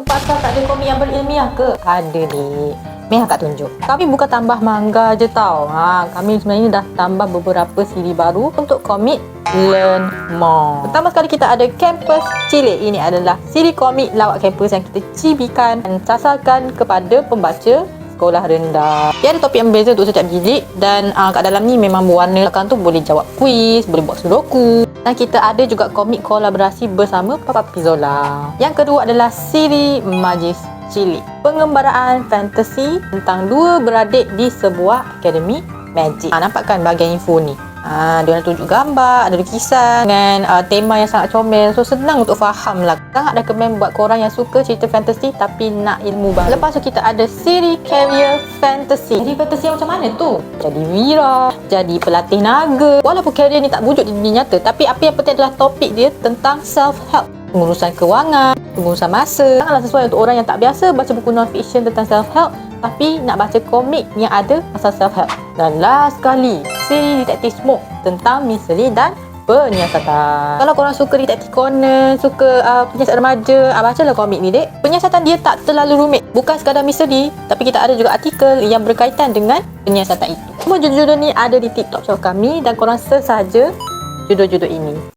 Pasal tak ada komik yang berilmiah ke? Ada dik. Meh akak tunjuk. Kami bukan tambah manga je tau. Kami sebenarnya dah tambah beberapa siri baru untuk komik Learn More. Pertama sekali kita ada Campus Cilik. Ini adalah siri komik lawak kampus yang kita cibikan dan sasarkan kepada pembaca sekolah rendah. Dia ada topik yang berbeza untuk setiap jilid dan kat dalam ni memang berwarna. Belakang tu boleh jawab kuis, boleh buat sudoku. Dan kita ada juga komik kolaborasi bersama Papa Pizola. Yang kedua adalah siri Majlis Cilik. Pengembaraan fantasi tentang dua beradik di sebuah akademi magic. Nampak kan bahagian info ni? Dia tunjuk gambar, ada lukisan dengan tema yang sangat comel. So senang untuk faham lah. Sangat recommend buat korang yang suka cerita fantasi tapi nak ilmu baru. Lepas tu kita ada siri career fantasy. Siri fantasi yang macam mana tu? Jadi wira, jadi pelatih naga. Walaupun career ni tak wujud di dunia nyata, tapi apa yang penting adalah topik dia tentang self-help. Pengurusan kewangan, pengurusan masa. Sangatlah sesuai untuk orang yang tak biasa baca buku non-fiction tentang self-help tapi nak baca komik yang ada pasal self-help. Dan last sekali, siri Detektif Smoke tentang misteri dan penyiasatan. Kalau korang suka Detektif Conan, suka penyiasatan remaja, bacalah komik ni dek. Penyiasatan dia tak terlalu rumit. Bukan sekadar misteri, tapi kita ada juga artikel yang berkaitan dengan penyiasatan itu. Semua judul-judul ni ada di TikTok shop kami dan korang search saja judul-judul ini.